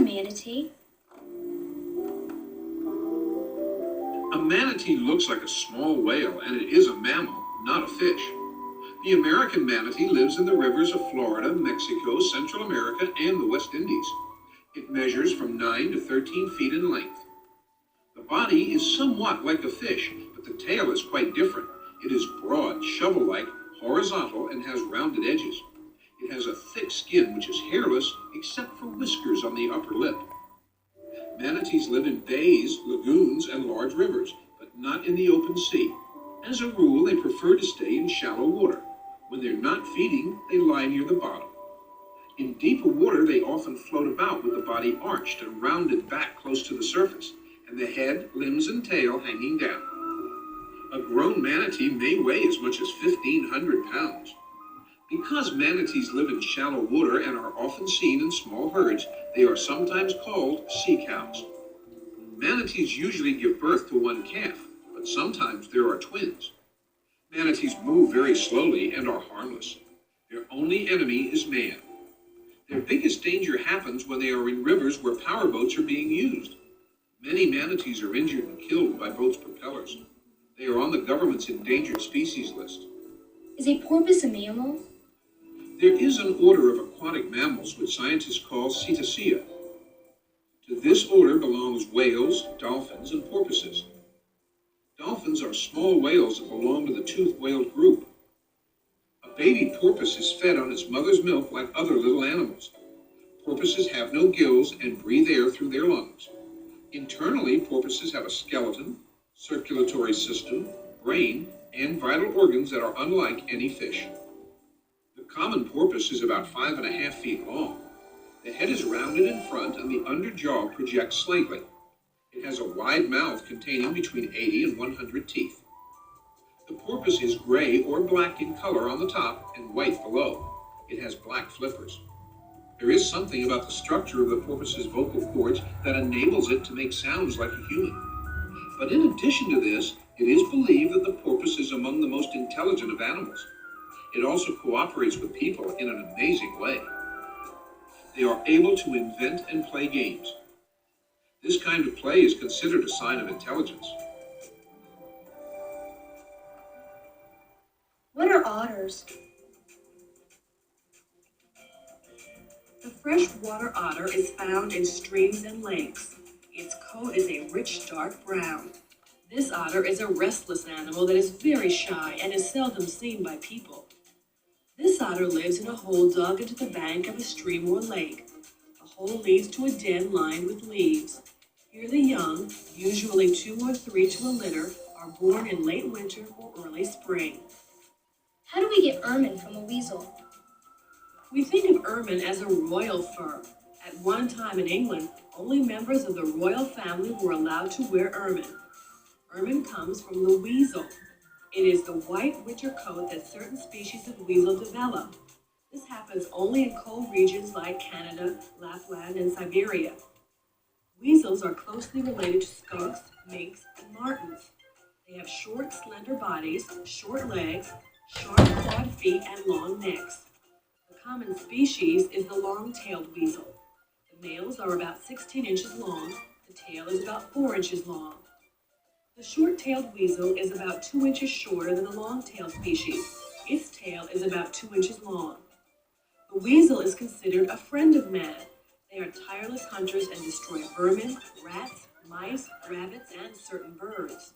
manatee? A manatee looks like a small whale, and it is a mammal, not a fish. The American manatee lives in the rivers of Florida, Mexico, Central America, and the West Indies. It measures from 9 to 13 feet in length. The body is somewhat like a fish, but the tail is quite different. It is broad, shovel-like, horizontal, and has rounded edges. It has a thick skin which is hairless except for whiskers on the upper lip. Manatees live in bays, lagoons, and large rivers, but not in the open sea. As a rule, they prefer to stay in shallow water. When they're not feeding, they lie near the bottom. In deeper water, they often float about with the body arched and rounded back close to the surface, and the head, limbs, and tail hanging down. A grown manatee may weigh as much as 1,500 pounds. Because manatees live in shallow water and are often seen in small herds, they are sometimes called sea cows. Manatees usually give birth to one calf, but sometimes there are twins. Manatees move very slowly and are harmless. Their only enemy is man. Their biggest danger happens when they are in rivers where powerboats are being used. Many manatees are injured and killed by boats' propellers. They are on the government's endangered species list. Is a porpoise a mammal? There is an order of aquatic mammals which scientists call Cetacea. To this order belongs whales, dolphins, and porpoises. Dolphins are small whales that belong to the toothed whale group. A baby porpoise is fed on its mother's milk like other little animals. Porpoises have no gills and breathe air through their lungs. Internally, porpoises have a skeleton, circulatory system, brain, and vital organs that are unlike any fish. The common porpoise is about 5.5 feet long. The head is rounded in front and the underjaw projects slightly. It has a wide mouth containing between 80 and 100 teeth. The porpoise is gray or black in color on the top and white below. It has black flippers. There is something about the structure of the porpoise's vocal cords that enables it to make sounds like a human. But in addition to this, it is believed that the porpoise is among the most intelligent of animals. It also cooperates with people in an amazing way. They are able to invent and play games. This kind of play is considered a sign of intelligence. What are otters? The freshwater otter is found in streams and lakes. Its coat is a rich dark brown. This otter is a restless animal that is very shy and is seldom seen by people. This otter lives in a hole dug into the bank of a stream or lake. The hole leads to a den lined with leaves. Here the young, usually 2 or 3 to a litter, are born in late winter or early spring. How do we get ermine from a weasel? We think of ermine as a royal fur. At one time in England, only members of the royal family were allowed to wear ermine. Ermine comes from the weasel. It is the white winter coat that certain species of weasel develop. This happens only in cold regions like Canada, Lapland, and Siberia. Weasels are closely related to skunks, minks, and martens. They have short, slender bodies, short legs, sharp, clawed feet, and long necks. The common species is the long-tailed weasel. The males are about 16 inches long. The tail is about 4 inches long. The short-tailed weasel is about 2 inches shorter than the long-tailed species. Its tail is about 2 inches long. The weasel is considered a friend of man. They are tireless hunters and destroy vermin, rats, mice, rabbits, and certain birds.